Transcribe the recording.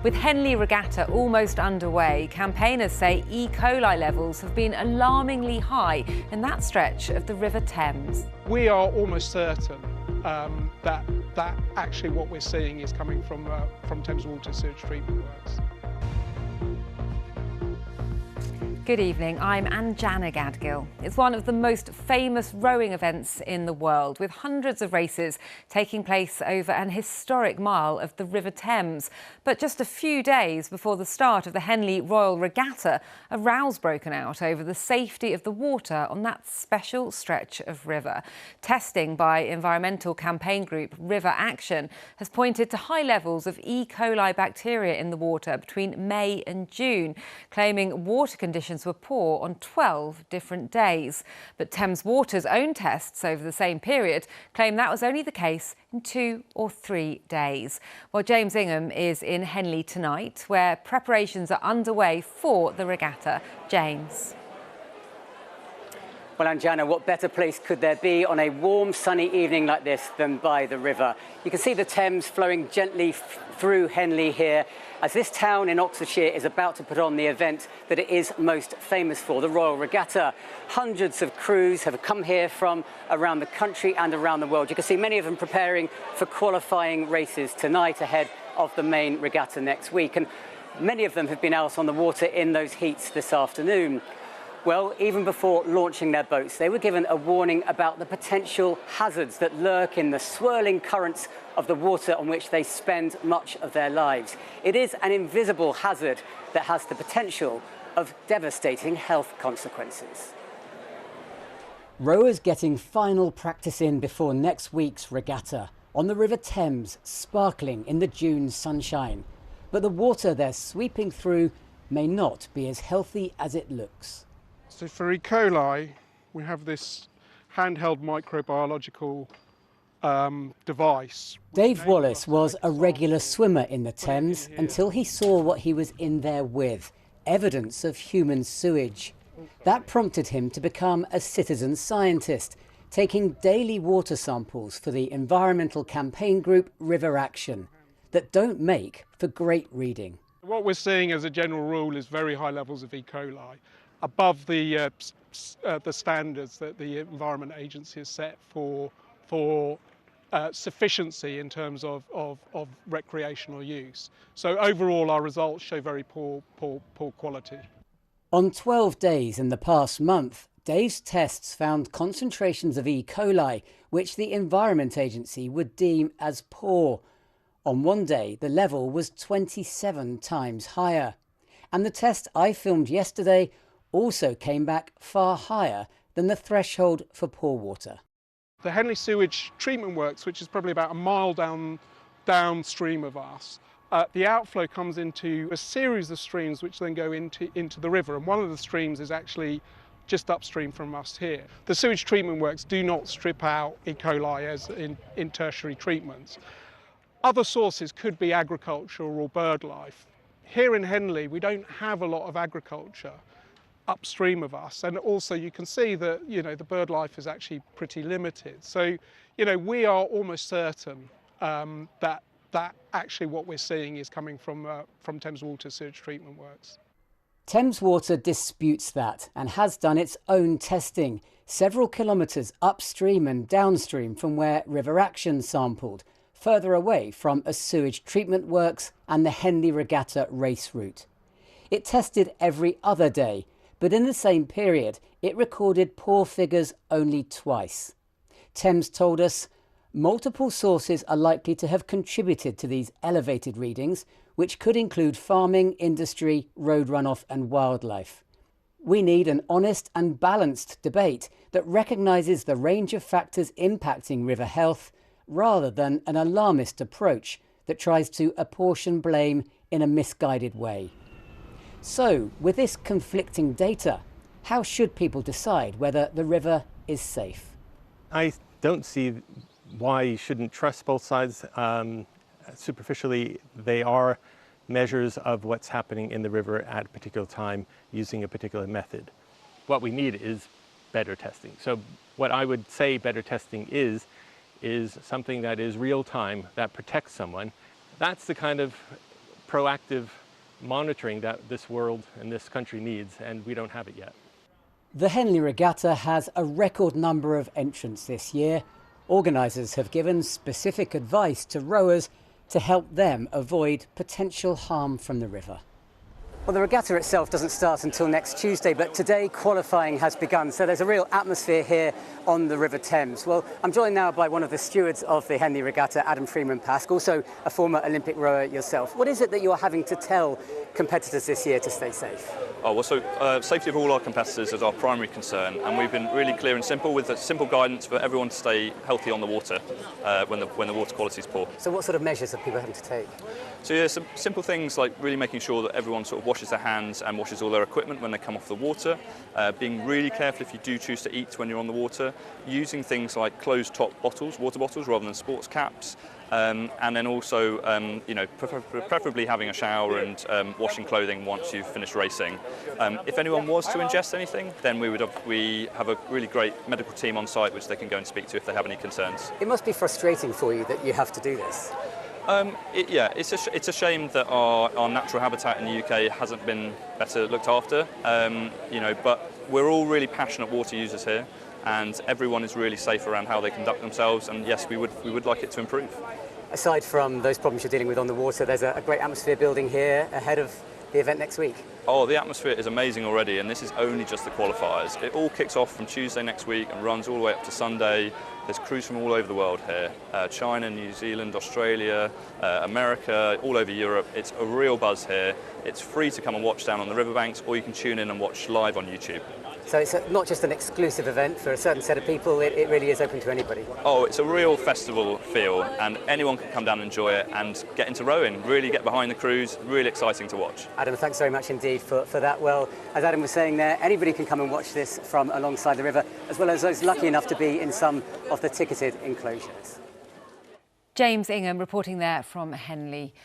With Henley Regatta almost underway, campaigners say E. coli levels have been alarmingly high in that stretch of the River Thames. We are almost certain that actually what we're seeing is coming from Thames Water sewage treatment works. Good evening, I'm Anjana Gadgil. It's one of the most famous rowing events in the world, with hundreds of races taking place over an historic mile of the River Thames. But just a few days before the start of the Henley Royal Regatta, a row's broken out over the safety of the water on that special stretch of river. Testing by environmental campaign group River Action has pointed to high levels of E. coli bacteria in the water between May and June, claiming water conditions were poor on 12 different days. But Thames Water's own tests over the same period claim that was only the case in 2 or 3 days. Well, James Ingham is in Henley tonight, where preparations are underway for the regatta. James. Well, Anjana, what better place could there be on a warm, sunny evening like this than by the river? You can see the Thames flowing gently through Henley here, as this town in Oxfordshire is about to put on the event that it is most famous for, the Royal Regatta. Hundreds of crews have come here from around the country and around the world. You can see many of them preparing for qualifying races tonight ahead of the main regatta next week. And many of them have been out on the water in those heats this afternoon. Well, even before launching their boats, they were given a warning about the potential hazards that lurk in the swirling currents of the water on which they spend much of their lives. It is an invisible hazard that has the potential of devastating health consequences. Rowers getting final practice in before next week's regatta on the River Thames, sparkling in the June sunshine. But the water they're sweeping through may not be as healthy as it looks. So for E. coli, we have this handheld microbiological device. Dave Wallace was a regular swimmer in the Thames until he saw what he was in there with, evidence of human sewage. That prompted him to become a citizen scientist, taking daily water samples for the environmental campaign group River Action, that don't make for great reading. What we're seeing as a general rule is very high levels of E. coli, above the standards that the Environment Agency has set for sufficiency in terms of recreational use. So overall, our results show very poor quality. On 12 days in the past month, Dave's tests found concentrations of E. coli, which the Environment Agency would deem as poor. On one day, the level was 27 times higher. And the test I filmed yesterday also came back far higher than the threshold for poor water. The Henley Sewage Treatment Works, which is probably about a mile downstream of us, the outflow comes into a series of streams which then go into the river, and one of the streams is actually just upstream from us here. The sewage treatment works do not strip out E. coli as in tertiary treatments. Other sources could be agriculture or bird life. Here in Henley, we don't have a lot of agriculture upstream of us, and also you can see that the bird life is actually pretty limited. So we are almost certain that actually what we're seeing is coming from Thames Water sewage treatment works. Thames Water disputes that and has done its own testing several kilometres upstream and downstream from where River Action sampled, further away from a sewage treatment works and the Henley Regatta race route. It tested every other day, but in the same period, it recorded poor figures only twice. Thames told us multiple sources are likely to have contributed to these elevated readings, which could include farming, industry, road runoff and wildlife. We need an honest and balanced debate that recognises the range of factors impacting river health, rather than an alarmist approach that tries to apportion blame in a misguided way. So, with this conflicting data, how should people decide whether the river is safe? I don't see why you shouldn't trust both sides. Superficially, they are measures of what's happening in the river at a particular time using a particular method. What we need is better testing. So what I would say better testing is something that is real time, that protects someone. That's the kind of proactive monitoring that this world and this country needs, and we don't have it yet. The Henley Regatta has a record number of entrants this year. Organisers have given specific advice to rowers to help them avoid potential harm from the river. Well, the regatta itself doesn't start until next Tuesday, but today qualifying has begun, so there's a real atmosphere here on the River Thames. Well, I'm joined now by one of the stewards of the Henley Regatta, Adam Freeman-Pask, also a former Olympic rower yourself. What is it that you're having to tell competitors this year to stay safe? Safety of all our competitors is our primary concern, and we've been really clear and simple with simple guidance for everyone to stay healthy on the water when the water quality is poor. So what sort of measures are people having to take? So yeah, some simple things like really making sure that everyone sort of washes their hands and washes all their equipment when they come off the water, being really careful if you do choose to eat when you're on the water, using things like closed top bottles, water bottles rather than sports caps, and then also preferably having a shower and washing clothing once you've finished racing. If anyone was to ingest anything, then we have a really great medical team on site which they can go and speak to if they have any concerns. It must be frustrating for you that you have to do this. It's a shame that our natural habitat in the UK hasn't been better looked after, but we're all really passionate water users here, and everyone is really safe around how they conduct themselves, and yes, we would like it to improve. Aside from those problems you're dealing with on the water, there's a great atmosphere building here ahead of the event next week. Oh, the atmosphere is amazing already, and this is only just the qualifiers. It all kicks off from Tuesday next week and runs all the way up to Sunday. There's crews from all over the world here, China, New Zealand, Australia, America, all over Europe. It's a real buzz here. It's free to come and watch down on the riverbanks, or you can tune in and watch live on YouTube. So it's not just an exclusive event for a certain set of people, it really is open to anybody. Oh, it's a real festival feel, and anyone can come down and enjoy it and get into rowing, really get behind the crews, really exciting to watch. Adam, thanks very much indeed for that. Well, as Adam was saying there, anybody can come and watch this from alongside the river, as well as those lucky enough to be in some of the ticketed enclosures. James Ingham reporting there from Henley.